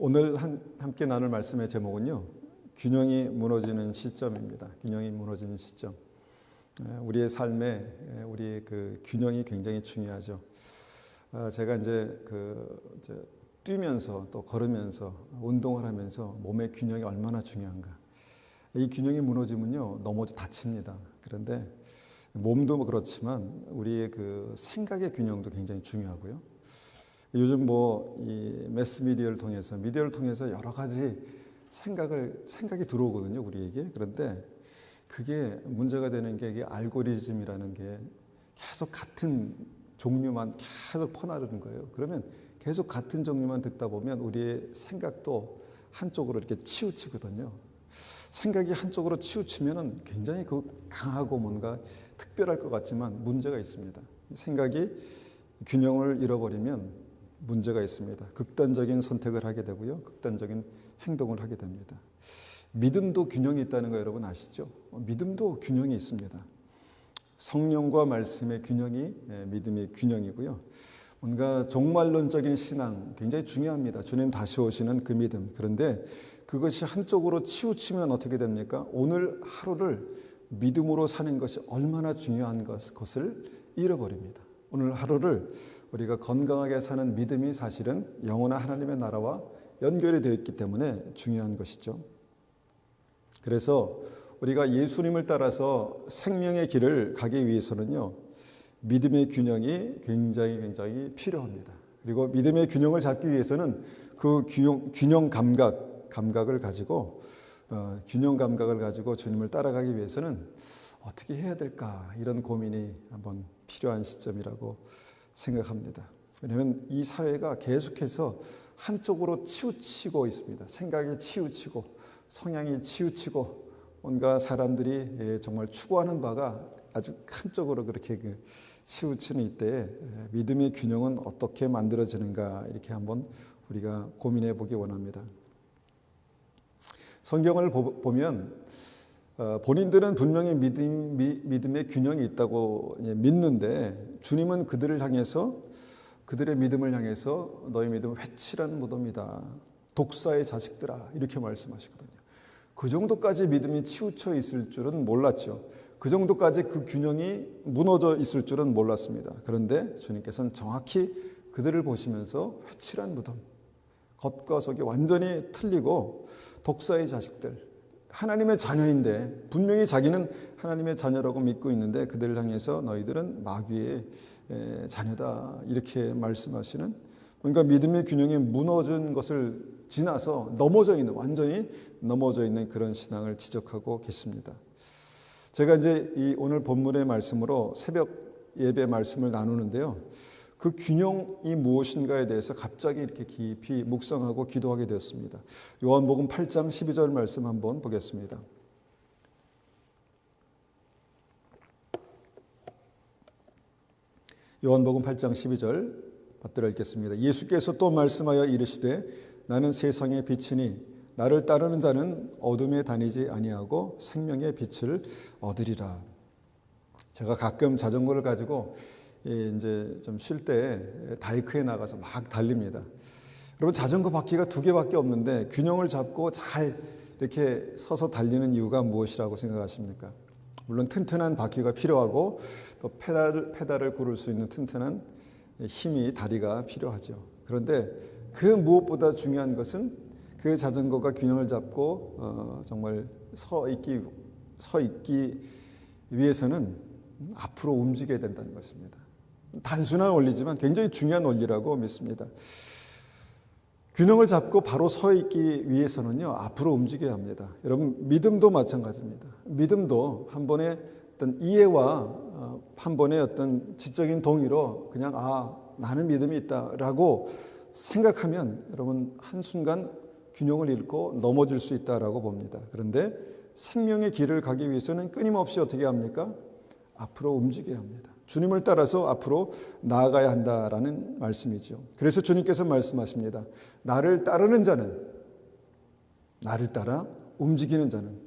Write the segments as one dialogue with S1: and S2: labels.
S1: 오늘 함께 나눌 말씀의 제목은요, 균형이 무너지는 시점입니다. 균형이 무너지는 시점. 우리의 삶에 우리의 그 균형이 굉장히 중요하죠. 제가 이제 뛰면서 또 걸으면서 운동을 하면서 몸의 균형이 얼마나 중요한가. 이 균형이 무너지면요, 넘어져 다칩니다. 그런데 몸도 그렇지만 우리의 그 생각의 균형도 굉장히 중요하고요. 요즘 이 미디어를 통해서 여러 가지 생각이 들어오거든요, 우리에게. 그런데 그게 문제가 되는 게 이게 알고리즘이라는 게 계속 같은 종류만 계속 퍼나르는 거예요. 그러면 계속 같은 종류만 듣다 보면 우리의 생각도 한쪽으로 이렇게 치우치거든요. 생각이 한쪽으로 치우치면은 굉장히 강하고 뭔가 특별할 것 같지만 문제가 있습니다. 생각이 균형을 잃어버리면 문제가 있습니다. 극단적인 선택을 하게 되고요, 극단적인 행동을 하게 됩니다. 믿음도 균형이 있다는 거 여러분 아시죠? 믿음도 균형이 있습니다. 성령과 말씀의 균형이 믿음의 균형이고요. 뭔가 종말론적인 신앙 굉장히 중요합니다. 주님 다시 오시는 그 믿음. 그런데 그것이 한쪽으로 치우치면 어떻게 됩니까? 오늘 하루를 믿음으로 사는 것이 얼마나 중요한 것을 잃어버립니다. 오늘 하루를 우리가 건강하게 사는 믿음이 사실은 영원한 하나님의 나라와 연결이 되어 있기 때문에 중요한 것이죠. 그래서 우리가 예수님을 따라서 생명의 길을 가기 위해서는요, 믿음의 균형이 굉장히 필요합니다. 그리고 믿음의 균형을 잡기 위해서는 그 균형 감각을 가지고 주님을 따라가기 위해서는 어떻게 해야 될까, 이런 고민이 한번 필요한 시점이라고 생각합니다. 왜냐하면 이 사회가 계속해서 한쪽으로 치우치고 있습니다. 생각이 치우치고 성향이 치우치고 뭔가 사람들이 정말 추구하는 바가 아주 한쪽으로 그렇게 치우치는 이때에 믿음의 균형은 어떻게 만들어지는가, 이렇게 한번 우리가 고민해 보기 원합니다. 성경을 보면 본인들은 분명히 믿음의 균형이 있다고 믿는데 주님은 그들의 믿음을 향해서 너희 믿음은 회칠한 무덤이다, 독사의 자식들아, 이렇게 말씀하시거든요. 그 정도까지 믿음이 치우쳐 있을 줄은 몰랐죠. 그 정도까지 그 균형이 무너져 있을 줄은 몰랐습니다. 그런데 주님께서는 정확히 그들을 보시면서 회칠한 무덤, 겉과 속이 완전히 틀리고 독사의 자식들, 하나님의 자녀인데 분명히 자기는 하나님의 자녀라고 믿고 있는데 그들을 향해서 너희들은 마귀의 자녀다, 이렇게 말씀하시는, 그러니까 믿음의 균형이 무너진 것을 지나서 완전히 넘어져 있는 그런 신앙을 지적하고 계십니다. 제가 이제 오늘 본문의 말씀으로 새벽 예배 말씀을 나누는데요, 그 균형이 무엇인가에 대해서 갑자기 이렇게 깊이 묵상하고 기도하게 되었습니다. 요한복음 8장 12절 말씀 한번 보겠습니다. 요한복음 8장 12절 받들어 읽겠습니다. 예수께서 또 말씀하여 이르시되 나는 세상의 빛이니 나를 따르는 자는 어둠에 다니지 아니하고 생명의 빛을 얻으리라. 제가 가끔 자전거를 가지고 이제 좀 쉴 때 다이크에 나가서 막 달립니다. 여러분, 자전거 바퀴가 2개밖에 없는데 균형을 잡고 잘 이렇게 서서 달리는 이유가 무엇이라고 생각하십니까? 물론 튼튼한 바퀴가 필요하고 또 페달을 고를 수 있는 튼튼한 힘이, 다리가 필요하죠. 그런데 그 무엇보다 중요한 것은 그 자전거가 균형을 잡고 정말 서 있기 위해서는 앞으로 움직여야 된다는 것입니다. 단순한 원리지만 굉장히 중요한 원리라고 믿습니다. 균형을 잡고 바로 서 있기 위해서는요, 앞으로 움직여야 합니다. 여러분, 믿음도 마찬가지입니다. 믿음도 한 번의 어떤 이해와 한 번의 어떤 지적인 동의로 그냥 나는 믿음이 있다라고 생각하면 여러분 한순간 균형을 잃고 넘어질 수 있다라고 봅니다. 그런데 생명의 길을 가기 위해서는 끊임없이 어떻게 합니까? 앞으로 움직여야 합니다. 주님을 따라서 앞으로 나아가야 한다라는 말씀이죠. 그래서 주님께서 말씀하십니다. 나를 따르는 자는, 나를 따라 움직이는 자는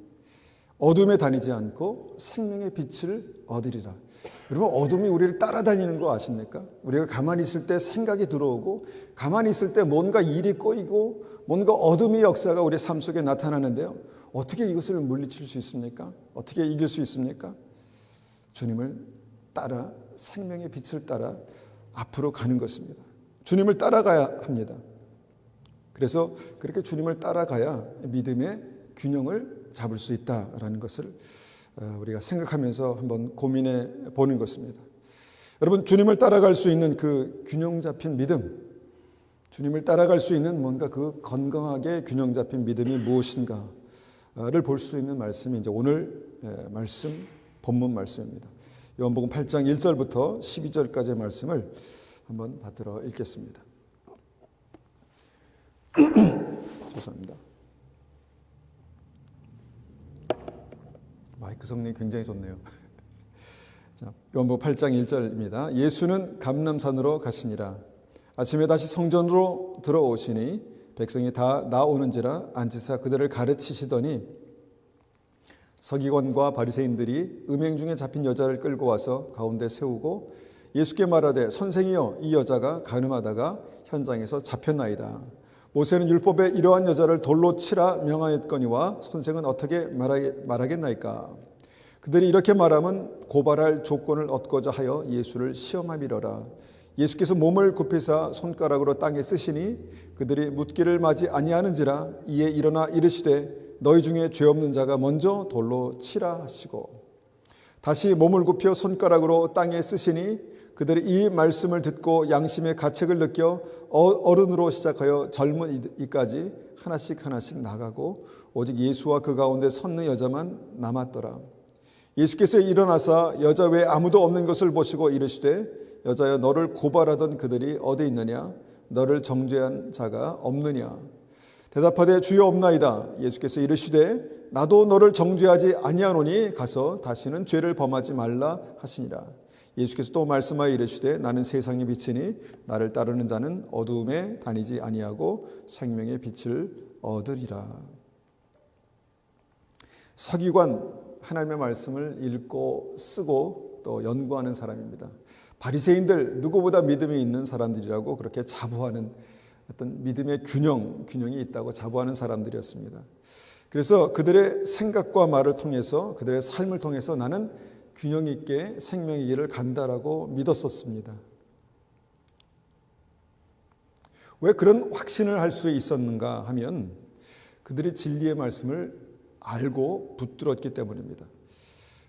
S1: 어둠에 다니지 않고 생명의 빛을 얻으리라. 여러분, 어둠이 우리를 따라다니는 거 아십니까? 우리가 가만히 있을 때 생각이 들어오고, 가만히 있을 때 뭔가 일이 꼬이고, 뭔가 어둠의 역사가 우리 삶 속에 나타나는데요. 어떻게 이것을 물리칠 수 있습니까? 어떻게 이길 수 있습니까? 주님을 따라, 생명의 빛을 따라 앞으로 가는 것입니다. 주님을 따라가야 합니다. 그래서 그렇게 주님을 따라가야 믿음의 균형을 잡을 수 있다라는 것을 우리가 생각하면서 한번 고민해 보는 것입니다. 여러분, 주님을 따라갈 수 있는 그 균형 잡힌 믿음, 주님을 따라갈 수 있는 뭔가 그 건강하게 균형 잡힌 믿음이 무엇인가를 볼 수 있는 말씀이 이제 오늘 말씀, 본문 말씀입니다. 요한복음 8장 1절부터 12절까지의 말씀을 한번 받들어 읽겠습니다. 죄송합니다. 마이크 성능이 굉장히 좋네요. 자, 요한복음 8장 1절입니다. 예수는 감람산으로 가시니라. 아침에 다시 성전으로 들어오시니 백성이 다 나오는지라 앉으사 그들을 가르치시더니 서기관과 바리새인들이 음행 중에 잡힌 여자를 끌고 와서 가운데 세우고 예수께 말하되 선생이여, 이 여자가 간음하다가 현장에서 잡혔나이다. 모세는 율법에 이러한 여자를 돌로 치라 명하였거니와 선생은 어떻게 말하겠나이까? 그들이 이렇게 말하면 고발할 조건을 얻고자 하여 예수를 시험함이러라. 예수께서 몸을 굽히사 손가락으로 땅에 쓰시니 그들이 묻기를 마지 아니하는지라. 이에 일어나 이르시되 너희 중에 죄 없는 자가 먼저 돌로 치라 하시고 다시 몸을 굽혀 손가락으로 땅에 쓰시니 그들이 이 말씀을 듣고 양심의 가책을 느껴 어른으로 시작하여 젊은 이까지 하나씩 하나씩 나가고 오직 예수와 그 가운데 섰는 여자만 남았더라. 예수께서 일어나사 여자 외에 아무도 없는 것을 보시고 이르시되 여자여, 너를 고발하던 그들이 어디 있느냐? 너를 정죄한 자가 없느냐? 대답하되 주여 없나이다. 예수께서 이르시되 나도 너를 정죄하지 아니하노니 가서 다시는 죄를 범하지 말라 하시니라. 예수께서 또 말씀하여 이르시되 나는 세상의 빛이니 나를 따르는 자는 어두움에 다니지 아니하고 생명의 빛을 얻으리라. 서기관, 하나님의 말씀을 읽고 쓰고 또 연구하는 사람입니다. 바리새인들, 누구보다 믿음이 있는 사람들이라고 그렇게 자부하는 어떤 믿음의 균형이 있다고 자부하는 사람들이었습니다. 그래서 그들의 생각과 말을 통해서, 그들의 삶을 통해서 나는 균형 있게 생명의 길을 간다라고 믿었었습니다. 왜 그런 확신을 할 수 있었는가 하면 그들이 진리의 말씀을 알고 붙들었기 때문입니다.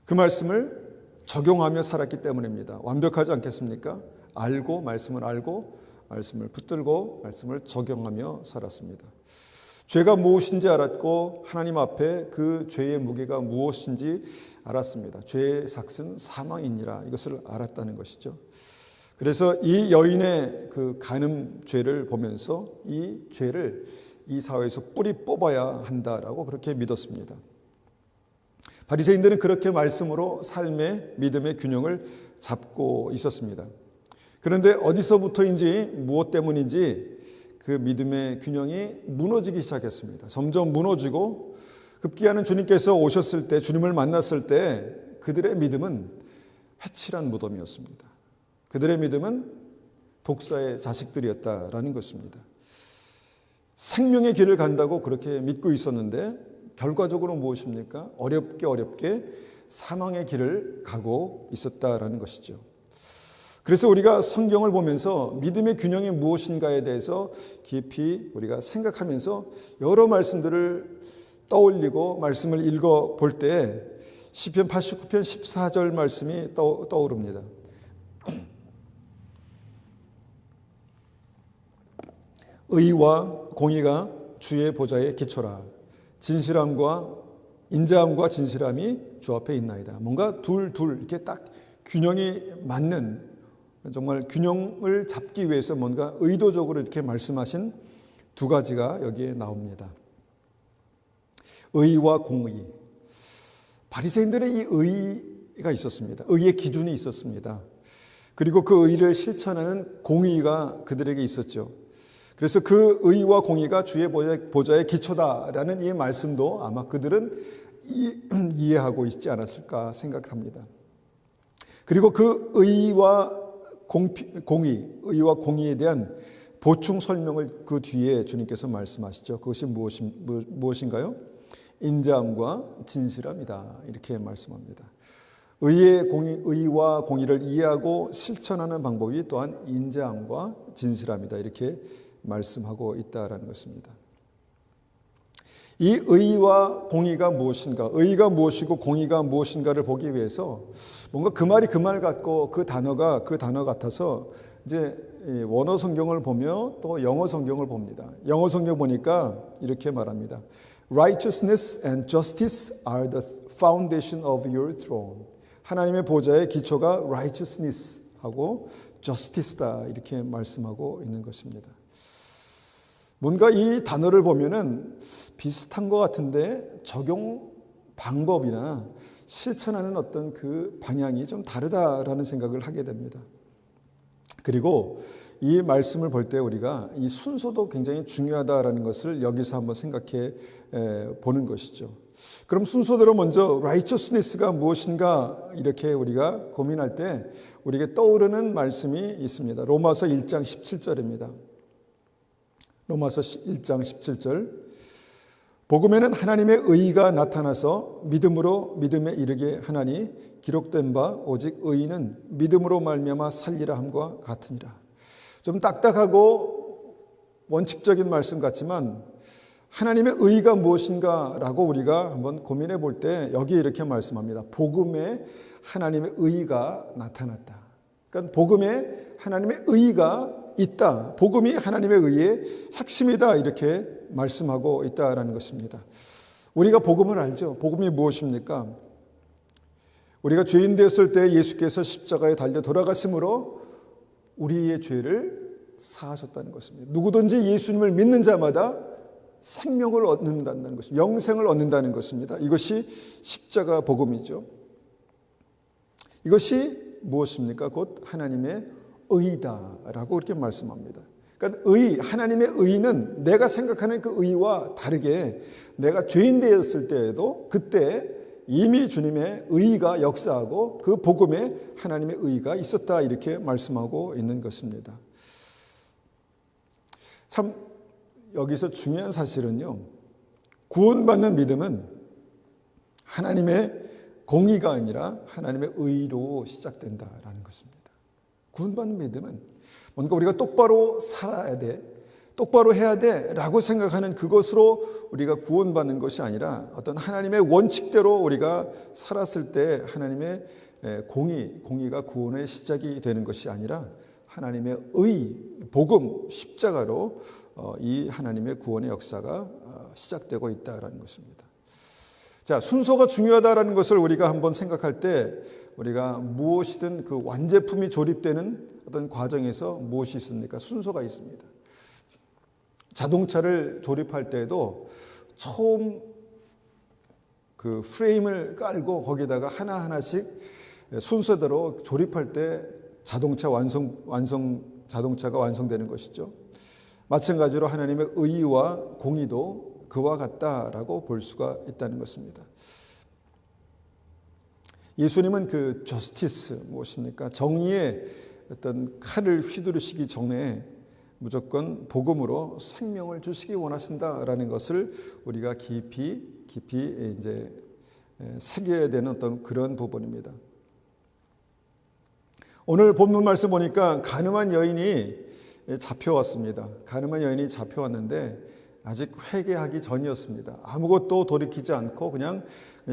S1: 그 말씀을 적용하며 살았기 때문입니다. 완벽하지 않겠습니까? 말씀을 알고 말씀을 붙들고 말씀을 적용하며 살았습니다. 죄가 무엇인지 알았고 하나님 앞에 그 죄의 무게가 무엇인지 알았습니다. 죄의 삭은 사망이니라, 이것을 알았다는 것이죠. 그래서 이 여인의 그 간음 죄를 보면서 이 죄를 이 사회에서 뿌리 뽑아야 한다라고 그렇게 믿었습니다. 바리새인들은 그렇게 말씀으로 삶의 믿음의 균형을 잡고 있었습니다. 그런데 어디서부터인지 무엇 때문인지 그 믿음의 균형이 무너지기 시작했습니다. 점점 무너지고 급기야는 주님께서 오셨을 때, 주님을 만났을 때 그들의 믿음은 회칠한 무덤이었습니다. 그들의 믿음은 독사의 자식들이었다라는 것입니다. 생명의 길을 간다고 그렇게 믿고 있었는데 결과적으로 무엇입니까? 어렵게 사망의 길을 가고 있었다라는 것이죠. 그래서 우리가 성경을 보면서 믿음의 균형이 무엇인가에 대해서 깊이 우리가 생각하면서 여러 말씀들을 떠올리고 말씀을 읽어 볼 때 시편 89편 14절 말씀이 떠오릅니다. 의와 공의가 주의 보좌에 기초라. 진실함과 인자함과 진실함이 주 앞에 있나이다. 뭔가 둘 이렇게 딱 균형이 맞는, 정말 균형을 잡기 위해서 뭔가 의도적으로 이렇게 말씀하신 두 가지가 여기에 나옵니다. 의와 공의. 바리새인들의 이 의가 있었습니다. 의의 기준이 있었습니다. 그리고 그 의를 실천하는 공의가 그들에게 있었죠. 그래서 그 의와 공의가 주의 보좌의 기초다라는 이 말씀도 아마 그들은 이해하고 있지 않았을까 생각합니다. 그리고 그 의와 공의에 대한 보충 설명을 그 뒤에 주님께서 말씀하시죠. 그것이 무엇인가요? 인자함과 진실함이다. 이렇게 말씀합니다. 의와 공의를 이해하고 실천하는 방법이 또한 인자함과 진실함이다. 이렇게 말씀하고 있다라는 것입니다. 이 의와 공의가 무엇인가, 의가 무엇이고 공의가 무엇인가를 보기 위해서 뭔가 그 말이 그 말 같고 그 단어가 그 단어 같아서 이제 원어 성경을 보며 또 영어 성경을 봅니다. 영어 성경 보니까 이렇게 말합니다. Righteousness and justice are the foundation of your throne. 하나님의 보좌의 기초가 righteousness하고 justice다 이렇게 말씀하고 있는 것입니다. 뭔가 이 단어를 보면은 비슷한 것 같은데 적용 방법이나 실천하는 어떤 그 방향이 좀 다르다라는 생각을 하게 됩니다. 그리고 이 말씀을 볼 때 우리가 이 순서도 굉장히 중요하다라는 것을 여기서 한번 생각해 보는 것이죠. 그럼 순서대로 먼저 righteousness가 무엇인가 이렇게 우리가 고민할 때 우리에게 떠오르는 말씀이 있습니다. 로마서 1장 17절입니다. 로마서 1장 17절 복음에는 하나님의 의가 나타나서 믿음으로 믿음에 이르게 하나니 기록된 바 오직 의인은 믿음으로 말미암아 살리라 함과 같으니라. 좀 딱딱하고 원칙적인 말씀 같지만 하나님의 의가 무엇인가라고 우리가 한번 고민해 볼 때 여기 이렇게 말씀합니다. 복음에 하나님의 의가 나타났다. 그러니까 복음에 하나님의 의가 있다. 복음이 하나님의 의의 핵심이다. 이렇게 말씀하고 있다라는 것입니다. 우리가 복음을 알죠. 복음이 무엇입니까? 우리가 죄인 되었을 때 예수께서 십자가에 달려 돌아가심으로 우리의 죄를 사하셨다는 것입니다. 누구든지 예수님을 믿는 자마다 생명을 얻는다는 것입니다. 영생을 얻는다는 것입니다. 이것이 십자가 복음이죠. 이것이 무엇입니까? 곧 하나님의 의다라고 그렇게 말씀합니다. 그러니까 하나님의 의는 내가 생각하는 그 의와 다르게 내가 죄인 되었을 때에도 그때 이미 주님의 의가 역사하고 그 복음에 하나님의 의가 있었다 이렇게 말씀하고 있는 것입니다. 참 여기서 중요한 사실은요. 구원받는 믿음은 하나님의 공의가 아니라 하나님의 의로 시작된다라는 것입니다. 구원받는 믿음은 뭔가 우리가 똑바로 살아야 돼, 똑바로 해야 돼라고 생각하는 그것으로 우리가 구원받는 것이 아니라 어떤 하나님의 원칙대로 우리가 살았을 때 하나님의 공의가 구원의 시작이 되는 것이 아니라 하나님의 의, 복음, 십자가로 이 하나님의 구원의 역사가 시작되고 있다라는 것입니다. 자, 순서가 중요하다라는 것을 우리가 한번 생각할 때 우리가 무엇이든 그 완제품이 조립되는 어떤 과정에서 무엇이 있습니까? 순서가 있습니다. 자동차를 조립할 때에도 처음 그 프레임을 깔고 거기다가 하나하나씩 순서대로 조립할 때 자동차가 완성되는 것이죠. 마찬가지로 하나님의 의와 공의도 그와 같다라고 볼 수가 있다는 것입니다. 예수님은 그 저스티스 무엇입니까? 정의의 어떤 칼을 휘두르시기 전에 무조건 복음으로 생명을 주시기 원하신다라는 것을 우리가 깊이 이제 새겨야 되는 어떤 그런 부분입니다. 오늘 본문 말씀 보니까 가늠한 여인이 잡혀왔습니다. 가늠한 여인이 잡혀왔는데 아직 회개하기 전이었습니다. 아무것도 돌이키지 않고 그냥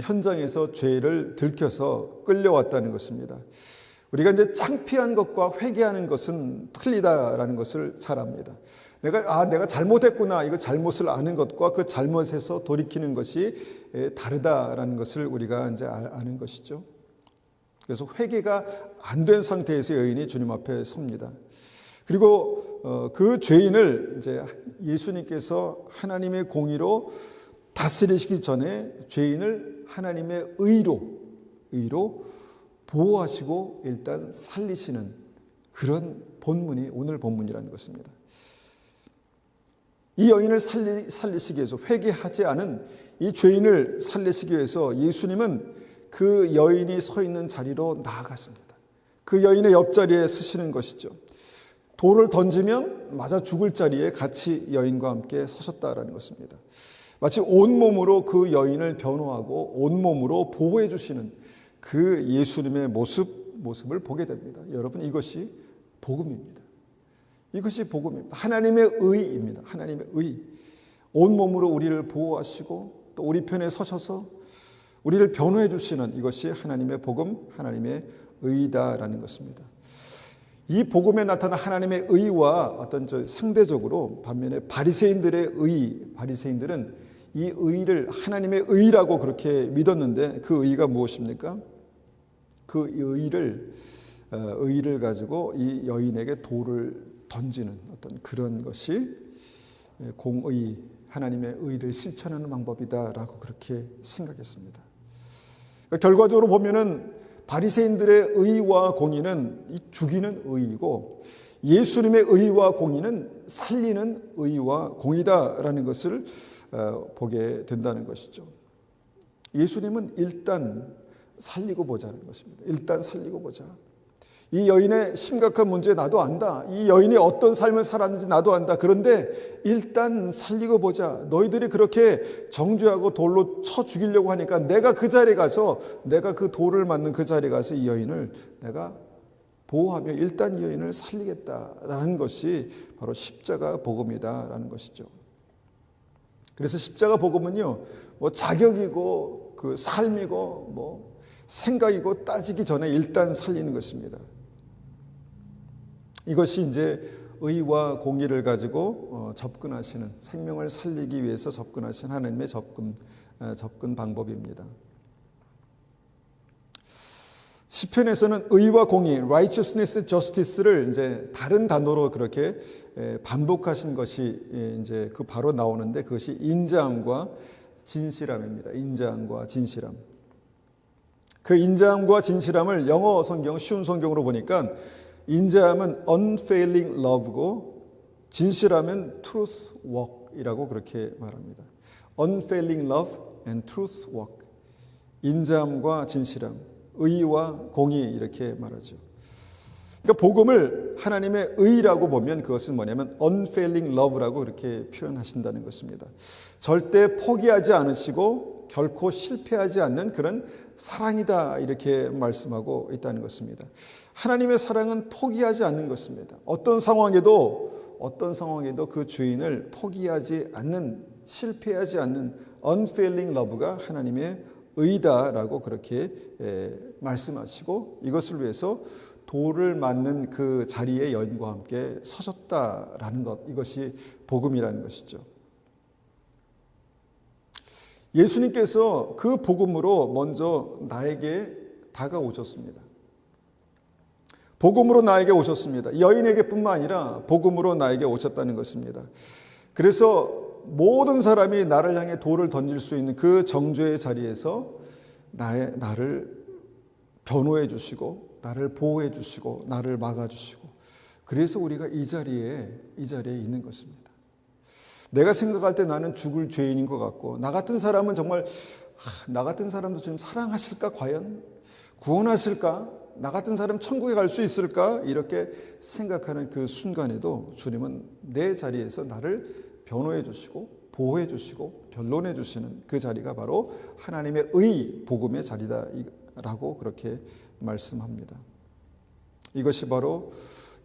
S1: 현장에서 죄를 들켜서 끌려왔다는 것입니다. 우리가 이제 창피한 것과 회개하는 것은 틀리다라는 것을 잘 압니다. 내가 잘못했구나, 이거 잘못을 아는 것과 그 잘못에서 돌이키는 것이 다르다라는 것을 우리가 이제 아는 것이죠. 그래서 회개가 안 된 상태에서 여인이 주님 앞에 섭니다. 그리고 그 죄인을 이제 예수님께서 하나님의 공의로 다스리시기 전에 죄인을 하나님의 의로 보호하시고 일단 살리시는 그런 본문이 오늘 본문이라는 것입니다. 이 여인을 살리시기 위해서 회개하지 않은 이 죄인을 살리시기 위해서 예수님은 그 여인이 서 있는 자리로 나아갔습니다. 그 여인의 옆자리에 서시는 것이죠. 돌을 던지면 맞아 죽을 자리에 같이 여인과 함께 서셨다라는 것입니다. 마치 온몸으로 그 여인을 변호하고 온몸으로 보호해 주시는 그 예수님의 모습을 보게 됩니다. 여러분, 이것이 복음입니다. 이것이 복음입니다. 하나님의 의입니다. 하나님의 의. 온몸으로 우리를 보호하시고 또 우리 편에 서셔서 우리를 변호해 주시는 이것이 하나님의 복음, 하나님의 의다라는 것입니다. 이 복음에 나타난 하나님의 의와 어떤 상대적으로 반면에 바리새인들의 의, 바리새인들은 이 의를 하나님의 의라고 그렇게 믿었는데 그 의가 무엇입니까? 그 의를 가지고 이 여인에게 돌을 던지는 어떤 그런 것이 공의, 하나님의 의를 실천하는 방법이다라고 그렇게 생각했습니다. 결과적으로 보면은 바리새인들의 의와 공의는 이 죽이는 의이고 예수님의 의와 공의는 살리는 의와 공의다라는 것을 보게 된다는 것이죠. 예수님은 일단 살리고 보자는 것입니다. 일단 살리고 보자. 이 여인의 심각한 문제 나도 안다. 이 여인이 어떤 삶을 살았는지 나도 안다. 그런데 일단 살리고 보자. 너희들이 그렇게 정죄하고 돌로 쳐 죽이려고 하니까 내가 그 자리에 가서 내가 그 돌을 맞는 그 자리에 가서 이 여인을 내가 보호하며 일단 이 여인을 살리겠다라는 것이 바로 십자가 복음이다라는 것이죠. 그래서 십자가 복음은요, 뭐 자격이고 그 삶이고 뭐 생각이고 따지기 전에 일단 살리는 것입니다. 이것이 이제 의와 공의를 가지고 접근하시는, 생명을 살리기 위해서 접근하시는 하나님의 접근 방법입니다. 시편에서는 의와 공의, righteousness, justice를 이제 다른 단어로 그렇게 반복하신 것이 이제 그 바로 나오는데 그것이 인자함과 진실함입니다. 인자함과 진실함. 그 인자함과 진실함을 영어 성경, 쉬운 성경으로 보니까 인자함은 unfailing love고 진실함은 truth walk이라고 그렇게 말합니다. unfailing love and truth walk. 인자함과 진실함, 의와 공의 이렇게 말하죠. 그러니까 복음을 하나님의 의라고 보면 그것은 뭐냐면 unfailing love라고 이렇게 표현하신다는 것입니다. 절대 포기하지 않으시고 결코 실패하지 않는 그런 사랑이다 이렇게 말씀하고 있다는 것입니다. 하나님의 사랑은 포기하지 않는 것입니다. 어떤 상황에도 그 죄인을 포기하지 않는, 실패하지 않는 unfailing love가 하나님의 의다라고 그렇게 말씀하시고 이것을 위해서 돌을 맞는 그 자리에 여인과 함께 서셨다라는 것, 이것이 복음이라는 것이죠. 예수님께서 그 복음으로 먼저 나에게 다가오셨습니다. 복음으로 나에게 오셨습니다. 여인에게뿐만 아니라 복음으로 나에게 오셨다는 것입니다. 그래서 모든 사람이 나를 향해 돌을 던질 수 있는 그 정죄의 자리에서 나를 변호해 주시고 나를 보호해 주시고 나를 막아 주시고 그래서 우리가 이 자리에 있는 것입니다. 내가 생각할 때 나는 죽을 죄인인 것 같고 나 같은 사람은 정말 나 같은 사람도 좀 사랑하실까 과연? 구원하실까? 나 같은 사람 천국에 갈 수 있을까? 이렇게 생각하는 그 순간에도 주님은 내 자리에서 나를 변호해 주시고 보호해 주시고 변론해 주시는 그 자리가 바로 하나님의 의 복음의 자리다라고 그렇게 말씀합니다. 이것이 바로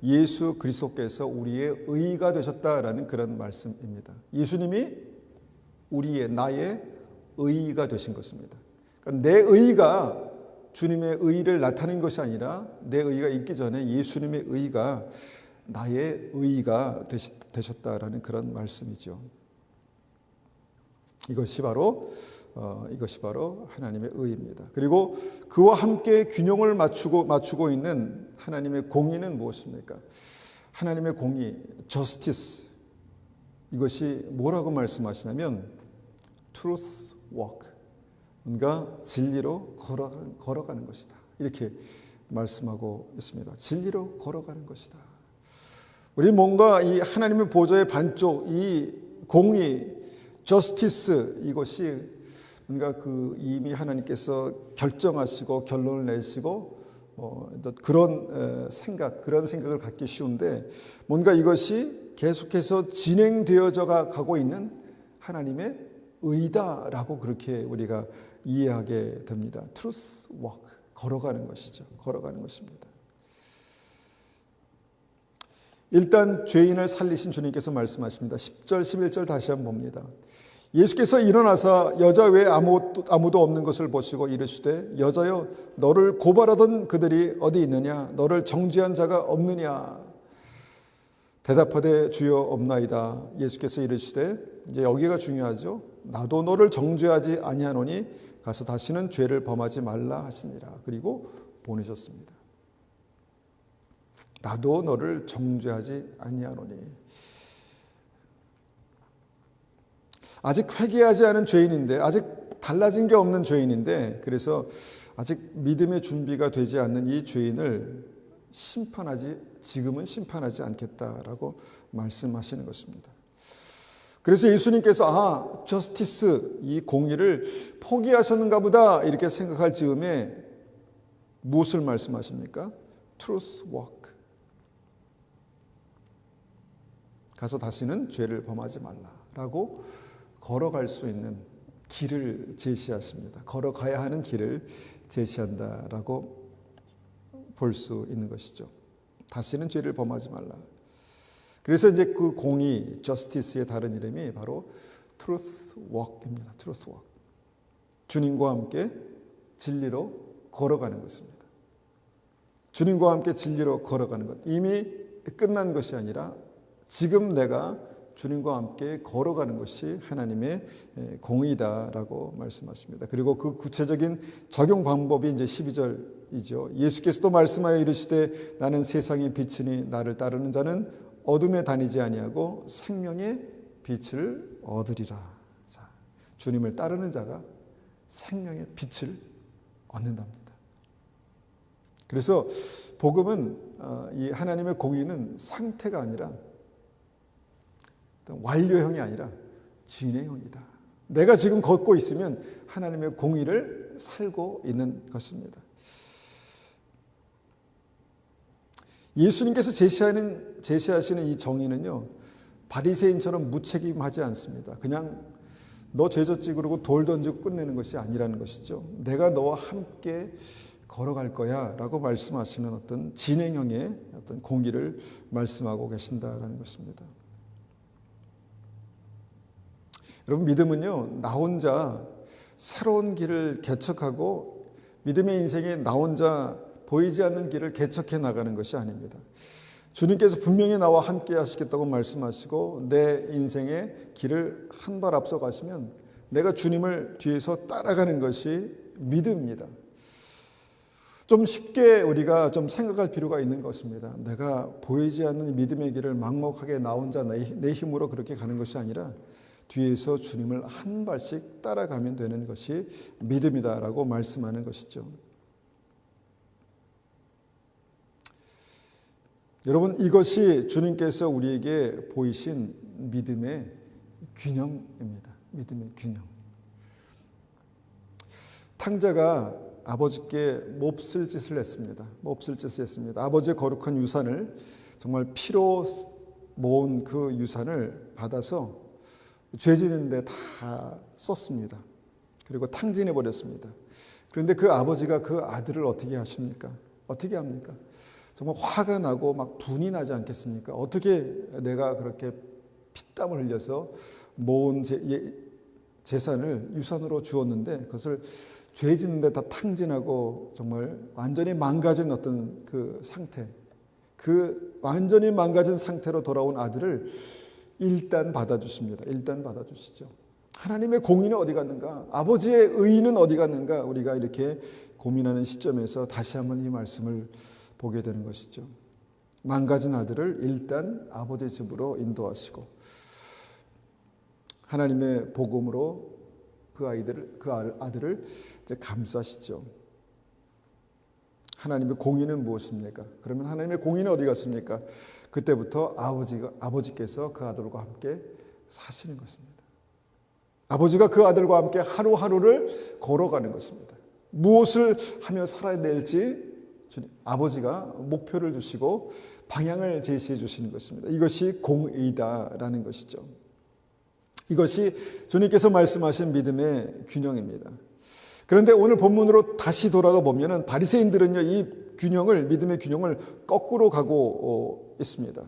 S1: 예수 그리스도께서 우리의 의가 되셨다라는 그런 말씀입니다. 예수님이 나의 의가 되신 것입니다. 그러니까 내 의가 주님의 의를 나타낸 것이 아니라 내 의가 있기 전에 예수님의 의가 나의 의가 되셨다라는 그런 말씀이죠. 이것이 바로 하나님의 의입니다. 그리고 그와 함께 균형을 맞추고 있는 하나님의 공의는 무엇입니까? 하나님의 공의, justice. 이것이 뭐라고 말씀하시냐면 truth walk. 뭔가 진리로 걸어가는 것이다. 이렇게 말씀하고 있습니다. 진리로 걸어가는 것이다. 우리 뭔가 이 하나님의 보좌의 반쪽, 이 공의, 저스티스 이것이 그러니까 이미 하나님께서 결정하시고 결론을 내시고 그런 생각을 갖기 쉬운데, 뭔가 이것이 계속해서 진행되어져 가고 있는 하나님의 의다라고 그렇게 우리가 이해하게 됩니다. Truth walk, 걸어가는 것이죠. 걸어가는 것입니다. 일단 죄인을 살리신 주님께서 말씀하십니다. 10절 11절 다시 한번 봅니다. 예수께서 일어나사 여자 외에 아무도 없는 것을 보시고 이르시되 여자여 너를 고발하던 그들이 어디 있느냐? 너를 정죄한 자가 없느냐? 대답하되 주여 없나이다. 예수께서 이르시되, 이제 여기가 중요하죠. 나도 너를 정죄하지 아니하노니 가서 다시는 죄를 범하지 말라 하시니라. 그리고 보내셨습니다. 나도 너를 정죄하지 아니하노니. 아직 회개하지 않은 죄인인데, 아직 달라진 게 없는 죄인인데, 그래서 아직 믿음의 준비가 되지 않는 이 죄인을 지금은 심판하지 않겠다라고 말씀하시는 것입니다. 그래서 예수님께서 저스티스, 이 공의를 포기하셨는가 보다 이렇게 생각할 즈음에 무엇을 말씀하십니까? Truth walk. 가서 다시는 죄를 범하지 말라라고 걸어갈 수 있는 길을 제시하십니다. 걸어가야 하는 길을 제시한다라고 볼 수 있는 것이죠. 다시는 죄를 범하지 말라. 그래서 이제 그 공의, justice의 다른 이름이 바로 truth walk입니다. truth walk. 주님과 함께 진리로 걸어가는 것입니다. 주님과 함께 진리로 걸어가는 것. 이미 끝난 것이 아니라 지금 내가 주님과 함께 걸어가는 것이 하나님의 공의다라고 말씀하십니다. 그리고 그 구체적인 적용 방법이 이제 12절이죠. 예수께서도 말씀하여 이르시되 나는 세상의 빛이니 나를 따르는 자는 어둠에 다니지 아니하고 생명의 빛을 얻으리라. 자, 주님을 따르는 자가 생명의 빛을 얻는답니다. 그래서 복음은 이 하나님의 공의는 상태가 아니라 완료형이 아니라 진행형이다. 내가 지금 걷고 있으면 하나님의 공의를 살고 있는 것입니다. 예수님께서 제시하시는 이 정의는요, 바리새인처럼 무책임하지 않습니다. 그냥 너 죄졌지 그러고 돌 던지고 끝내는 것이 아니라는 것이죠. 내가 너와 함께 걸어갈 거야 라고 말씀하시는 어떤 진행형의 어떤 공의를 말씀하고 계신다라는 것입니다. 여러분, 믿음은요, 나 혼자 새로운 길을 개척하고 믿음의 인생에 나 혼자 보이지 않는 길을 개척해 나가는 것이 아닙니다. 주님께서 분명히 나와 함께 하시겠다고 말씀하시고 내 인생의 길을 한 발 앞서 가시면 내가 주님을 뒤에서 따라가는 것이 믿음입니다. 좀 쉽게 우리가 좀 생각할 필요가 있는 것입니다. 내가 보이지 않는 믿음의 길을 막막하게 나 혼자 내 힘으로 그렇게 가는 것이 아니라 뒤에서 주님을 한 발씩 따라가면 되는 것이 믿음이다라고 말씀하는 것이죠. 여러분, 이것이 주님께서 우리에게 보이신 믿음의 균형입니다. 믿음의 균형. 탕자가 아버지께 몹쓸 짓을 했습니다. 몹쓸 짓을 했습니다. 아버지의 거룩한 유산을, 정말 피로 모은 그 유산을 받아서 죄 지는 데 다 썼습니다. 그리고 탕진해 버렸습니다. 그런데 그 아버지가 그 아들을 어떻게 하십니까? 어떻게 합니까? 정말 화가 나고 막 분이 나지 않겠습니까? 어떻게 내가 그렇게 피땀을 흘려서 모은 재산을 유산으로 주었는데 그것을 죄 짓는 데 다 탕진하고 정말 완전히 망가진 어떤 그 상태, 그 완전히 망가진 상태로 돌아온 아들을 일단 받아주십니다. 일단 받아주시죠. 하나님의 공의는 어디 갔는가? 아버지의 의는 어디 갔는가? 우리가 이렇게 고민하는 시점에서 다시 한번 이 말씀을 보게 되는 것이죠. 망가진 아들을 일단 아버지 집으로 인도하시고 하나님의 복음으로 그 아들을 이제 감싸시죠. 하나님의 공의는 무엇입니까? 그러면 하나님의 공의는 어디 갔습니까? 그때부터 아버지께서 그 아들과 함께 사시는 것입니다. 아버지가 그 아들과 함께 하루하루를 걸어가는 것입니다. 무엇을 하며 살아야 될지 아버지가 목표를 주시고 방향을 제시해 주시는 것입니다. 이것이 공의다라는 것이죠. 이것이 주님께서 말씀하신 믿음의 균형입니다. 그런데 오늘 본문으로 다시 돌아가 보면은 바리새인들은요, 이 균형을, 믿음의 균형을 거꾸로 가고 있습니다.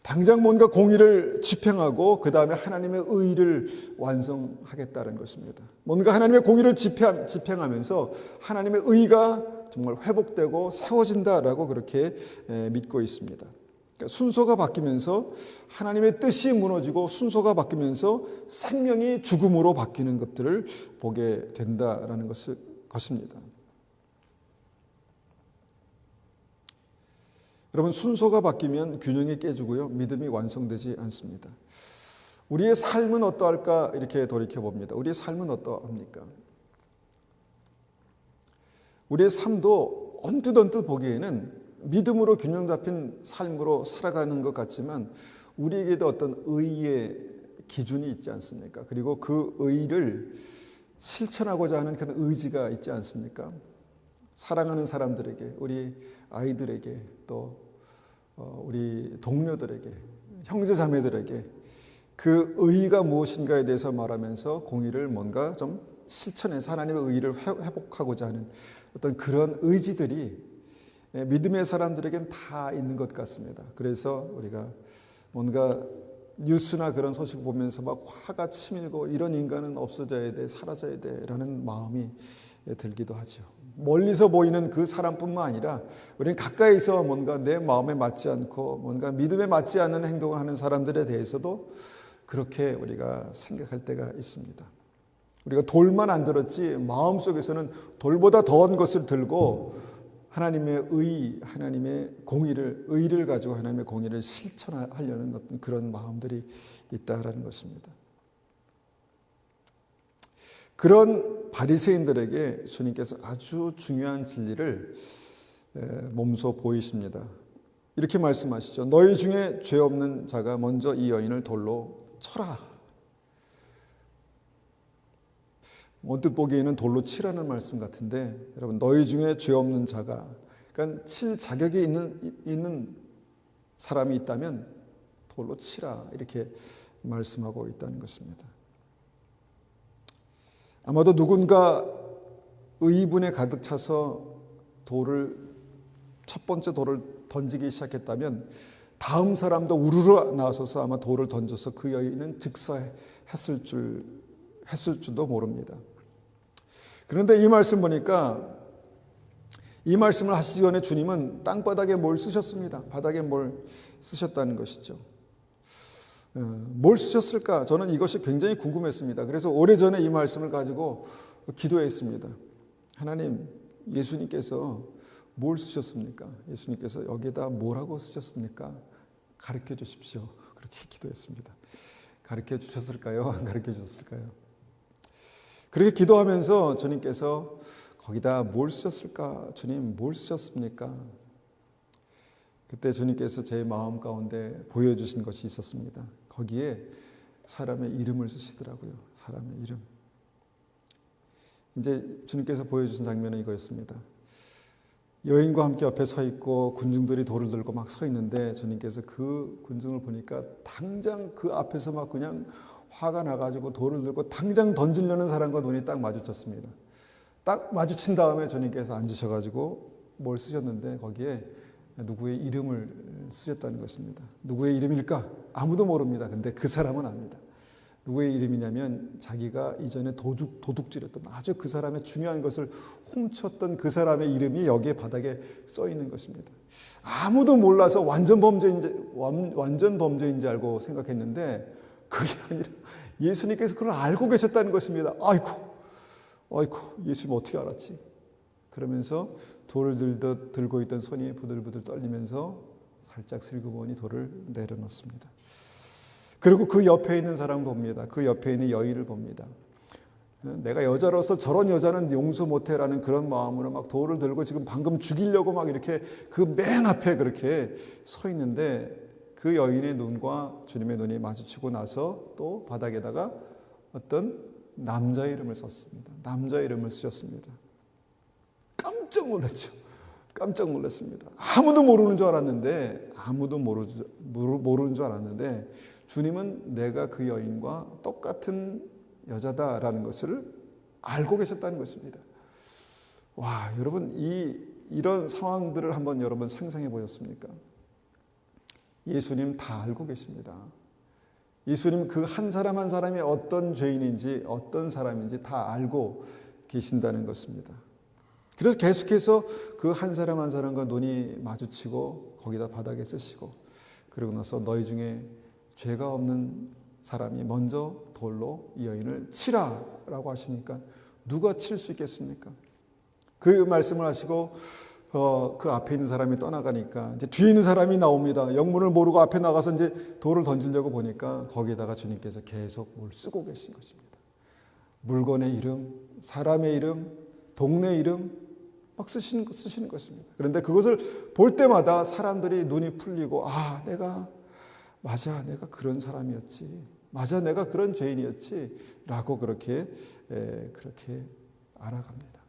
S1: 당장 뭔가 공의를 집행하고 그 다음에 하나님의 의를 완성하겠다는 것입니다. 뭔가 하나님의 공의를 집행하면서 하나님의 의가 정말 회복되고 세워진다라고 그렇게 믿고 있습니다. 그러니까 순서가 바뀌면서 하나님의 뜻이 무너지고 순서가 바뀌면서 생명이 죽음으로 바뀌는 것들을 보게 된다라는 것입니다. 여러분, 순서가 바뀌면 균형이 깨지고요, 믿음이 완성되지 않습니다. 우리의 삶은 어떠할까 이렇게 돌이켜봅니다. 우리의 삶은 어떠합니까? 우리의 삶도 언뜻 보기에는 믿음으로 균형 잡힌 삶으로 살아가는 것 같지만 우리에게도 어떤 의의 기준이 있지 않습니까? 그리고 그 의를 실천하고자 하는 그런 의지가 있지 않습니까? 사랑하는 사람들에게, 우리 아이들에게, 또 우리 동료들에게, 형제자매들에게 그 의의가 무엇인가에 대해서 말하면서 공의를 뭔가 좀 실천해서 하나님의 의의를 회복하고자 하는 어떤 그런 의지들이 믿음의 사람들에겐 다 있는 것 같습니다. 그래서 우리가 뭔가 뉴스나 그런 소식 보면서 막 화가 치밀고 이런 인간은 없어져야 돼, 사라져야 돼 라는 마음이 들기도 하죠. 멀리서 보이는 그 사람뿐만 아니라 우리는 가까이서 뭔가 내 마음에 맞지 않고 뭔가 믿음에 맞지 않는 행동을 하는 사람들에 대해서도 그렇게 우리가 생각할 때가 있습니다. 우리가 돌만 안 들었지 마음속에서는 돌보다 더한 것을 들고 하나님의 의, 하나님의 의를 가지고 하나님의 공의를 실천하려는 어떤 그런 마음들이 있다라는 것입니다. 그런 바리새인들에게 주님께서 아주 중요한 진리를 몸소 보이십니다. 이렇게 말씀하시죠. 너희 중에 죄 없는 자가 먼저 이 여인을 돌로 쳐라. 언뜻 보기에는 돌로 치라는 말씀 같은데, 여러분, 너희 중에 죄 없는 자가, 그러니까 칠 자격이 있는 사람이 있다면 돌로 치라, 이렇게 말씀하고 있다는 것입니다. 아마도 누군가 의분에 가득 차서 첫 번째 돌을 던지기 시작했다면 다음 사람도 우르르 나서서 아마 돌을 던져서 그 여인은 즉사했을 줄도 모릅니다. 그런데 이 말씀 보니까, 이 말씀을 하시기 전에 주님은 땅바닥에 뭘 쓰셨습니다. 바닥에 뭘 쓰셨다는 것이죠. 뭘 쓰셨을까? 저는 이것이 굉장히 궁금했습니다. 그래서 오래전에 이 말씀을 가지고 기도했습니다. 하나님, 예수님께서 뭘 쓰셨습니까? 예수님께서 여기에다 뭐라고 쓰셨습니까? 가르쳐 주십시오. 그렇게 기도했습니다. 가르쳐 주셨을까요? 안 가르쳐 주셨을까요? 그렇게 기도하면서 주님께서 거기다 뭘 쓰셨을까? 주님, 뭘 쓰셨습니까? 그때 주님께서 제 마음 가운데 보여주신 것이 있었습니다. 거기에 사람의 이름을 쓰시더라고요. 사람의 이름. 이제 주님께서 보여주신 장면은 이거였습니다. 여인과 함께 옆에 서 있고 군중들이 돌을 들고 막 서 있는데 주님께서 그 군중을 보니까 당장 그 앞에서 막 그냥 화가 나가지고 돌을 들고 당장 던지려는 사람과 눈이 딱 마주쳤습니다. 딱 마주친 다음에 주님께서 앉으셔가지고 뭘 쓰셨는데 거기에 누구의 이름을 쓰셨다는 것입니다. 누구의 이름일까? 아무도 모릅니다. 근데 그 사람은 압니다. 누구의 이름이냐면 자기가 이전에 도둑질했던 아주 그 사람의 중요한 것을 훔쳤던 그 사람의 이름이 여기에 바닥에 써 있는 것입니다. 아무도 몰라서 완전 범죄인지 알고 생각했는데 그게 아니라 예수님께서 그걸 알고 계셨다는 것입니다. 아이고, 예수님 어떻게 알았지? 그러면서 돌을 들고 있던 손이 부들부들 떨리면서 살짝 슬그머니 돌을 내려놓습니다. 그리고 그 옆에 있는 사람 봅니다. 그 옆에 있는 여인을 봅니다. 내가 여자로서 저런 여자는 용서 못해라는 그런 마음으로 막 돌을 들고 지금 방금 죽이려고 막 이렇게 그 맨 앞에 그렇게 서 있는데 그 여인의 눈과 주님의 눈이 마주치고 나서 또 바닥에다가 어떤 남자의 이름을 썼습니다. 남자의 이름을 쓰셨습니다. 깜짝 놀랐죠. 깜짝 놀랐습니다. 아무도 모르는 줄 알았는데 주님은 내가 그 여인과 똑같은 여자다라는 것을 알고 계셨다는 것입니다. 와, 여러분 이런 상황들을 한번 여러분 상상해 보셨습니까? 예수님 다 알고 계십니다. 예수님 그 한 사람 한 사람이 어떤 죄인인지 어떤 사람인지 다 알고 계신다는 것입니다. 그래서 계속해서 그 한 사람 한 사람과 눈이 마주치고 거기다 바닥에 쓰시고 그러고 나서 너희 중에 죄가 없는 사람이 먼저 돌로 이 여인을 치라라고 하시니까 누가 칠 수 있겠습니까? 그 말씀을 하시고 그 앞에 있는 사람이 떠나가니까 이제 뒤에 있는 사람이 나옵니다. 영문을 모르고 앞에 나가서 이제 돌을 던지려고 보니까 거기에다가 주님께서 계속 뭘 쓰고 계신 것입니다. 물건의 이름, 사람의 이름, 동네 이름 막 쓰시는 것입니다. 그런데 그것을 볼 때마다 사람들이 눈이 풀리고 내가 그런 사람이었지. 맞아, 내가 그런 죄인이었지. 라고 그렇게 알아갑니다.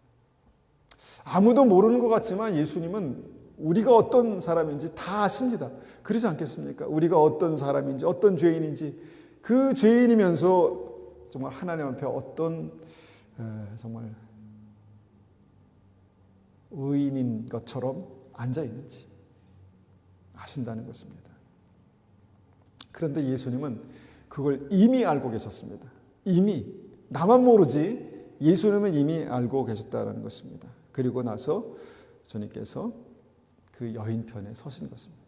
S1: 아무도 모르는 것 같지만 예수님은 우리가 어떤 사람인지 다 아십니다. 그러지 않겠습니까? 우리가 어떤 사람인지 어떤 죄인인지 그 죄인이면서 정말 하나님 앞에 어떤 정말 의인인 것처럼 앉아 있는지 아신다는 것입니다. 그런데 예수님은 그걸 이미 알고 계셨습니다. 이미 나만 모르지 예수님은 이미 알고 계셨다는 것입니다. 그리고 나서 주님께서 그 여인 편에 서신 것입니다.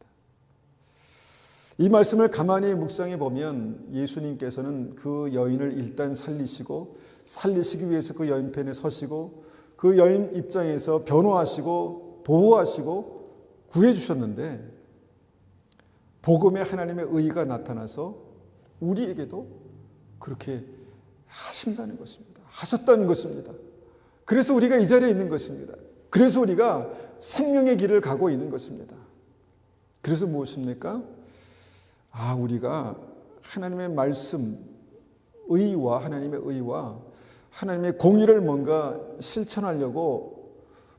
S1: 이 말씀을 가만히 묵상해 보면 예수님께서는 그 여인을 일단 살리시기 위해서 그 여인 편에 서시고 그 여인 입장에서 변호하시고 보호하시고 구해주셨는데 복음에 하나님의 의가 나타나서 우리에게도 그렇게 하신다는 것입니다. 하셨다는 것입니다. 그래서 우리가 이 자리에 있는 것입니다. 그래서 우리가 생명의 길을 가고 있는 것입니다. 그래서 무엇입니까? 우리가 하나님의 말씀, 하나님의 의와 하나님의 공의를 뭔가 실천하려고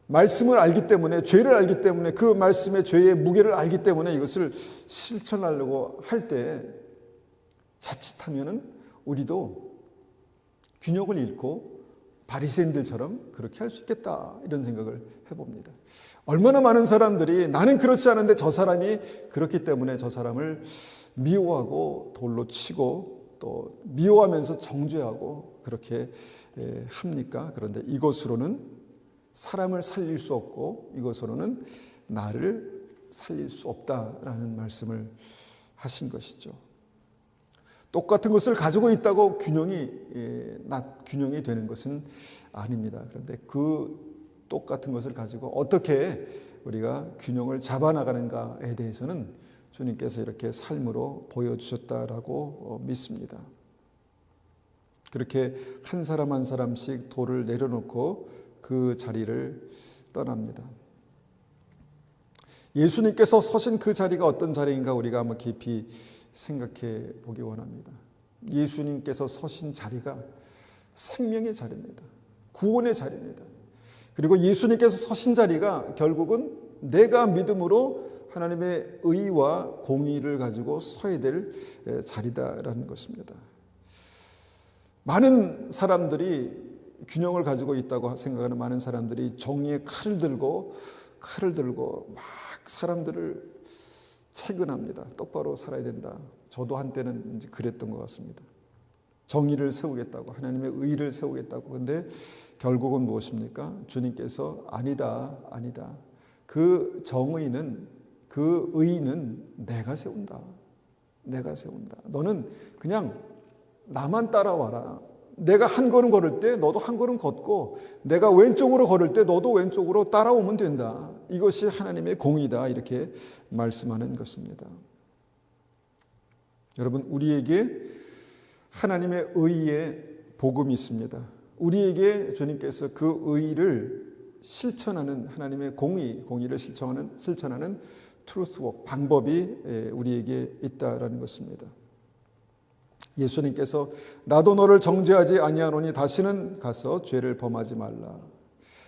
S1: 말씀을 알기 때문에, 죄를 알기 때문에, 그 말씀의 죄의 무게를 알기 때문에 이것을 실천하려고 할 때 자칫하면은 우리도 균형을 잃고 바리새인들처럼 그렇게 할 수 있겠다, 이런 생각을 해봅니다. 얼마나 많은 사람들이 나는 그렇지 않은데 저 사람이 그렇기 때문에 저 사람을 미워하고 돌로 치고 또 미워하면서 정죄하고 그렇게 합니까? 그런데 이것으로는 사람을 살릴 수 없고 이것으로는 나를 살릴 수 없다라는 말씀을 하신 것이죠. 똑같은 것을 가지고 있다고 균형이 되는 것은 아닙니다. 그런데 그 똑같은 것을 가지고 어떻게 우리가 균형을 잡아나가는가에 대해서는 주님께서 이렇게 삶으로 보여주셨다라고 믿습니다. 그렇게 한 사람 한 사람씩 돌을 내려놓고 그 자리를 떠납니다. 예수님께서 서신 그 자리가 어떤 자리인가 우리가 한번 깊이 생각해 보기 원합니다. 예수님께서 서신 자리가 생명의 자리입니다. 구원의 자리입니다. 그리고 예수님께서 서신 자리가 결국은 내가 믿음으로 하나님의 의와 공의를 가지고 서야 될 자리다라는 것입니다. 많은 사람들이 균형을 가지고 있다고 생각하는 많은 사람들이 정의의 칼을 들고 막 사람들을 체근합니다. 똑바로 살아야 된다. 저도 한때는 이제 그랬던 것 같습니다. 정의를 세우겠다고, 하나님의 의를 세우겠다고. 그런데 결국은 무엇입니까? 주님께서 아니다. 그 정의는, 그 의는 내가 세운다. 너는 그냥 나만 따라와라. 내가 한 걸음 걸을 때 너도 한 걸음 걷고, 내가 왼쪽으로 걸을 때 너도 왼쪽으로 따라오면 된다. 이것이 하나님의 공의다. 이렇게 말씀하는 것입니다. 여러분, 우리에게 하나님의 의의 복음이 있습니다. 우리에게 주님께서 그 의를 실천하는 하나님의 공의를 실천하는 트루스웍 방법이 우리에게 있다라는 것입니다. 예수님께서 나도 너를 정죄하지 아니하노니 다시는 가서 죄를 범하지 말라.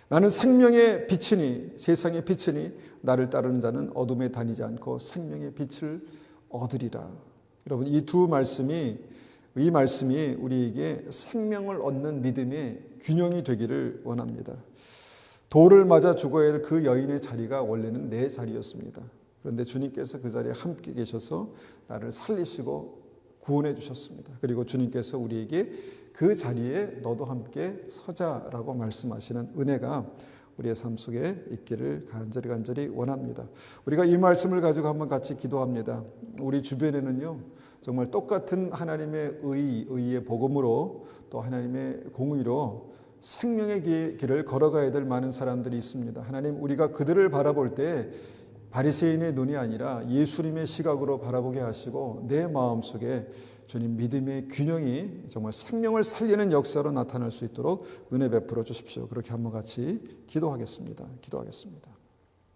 S1: 나는 생명의 빛이니 세상의 빛이니 나를 따르는 자는 어둠에 다니지 않고 생명의 빛을 얻으리라. 여러분 이 말씀이 우리에게 생명을 얻는 믿음의 균형이 되기를 원합니다. 돌을 맞아 죽어야 할 그 여인의 자리가 원래는 내 자리였습니다. 그런데 주님께서 그 자리에 함께 계셔서 나를 살리시고 구원해 주셨습니다. 그리고 주님께서 우리에게 그 자리에 너도 함께 서자라고 말씀하시는 은혜가 우리의 삶 속에 있기를 간절히 원합니다. 우리가 이 말씀을 가지고 한번 같이 기도합니다. 우리 주변에는요, 정말 똑같은 하나님의 의의 복음으로 또 하나님의 공의로 생명의 길을 걸어가야 될 많은 사람들이 있습니다. 하나님, 우리가 그들을 바라볼 때 바리새인의 눈이 아니라 예수님의 시각으로 바라보게 하시고 내 마음속에 주님 믿음의 균형이 정말 생명을 살리는 역사로 나타날 수 있도록 은혜 베풀어 주십시오. 그렇게 한번 같이 기도하겠습니다.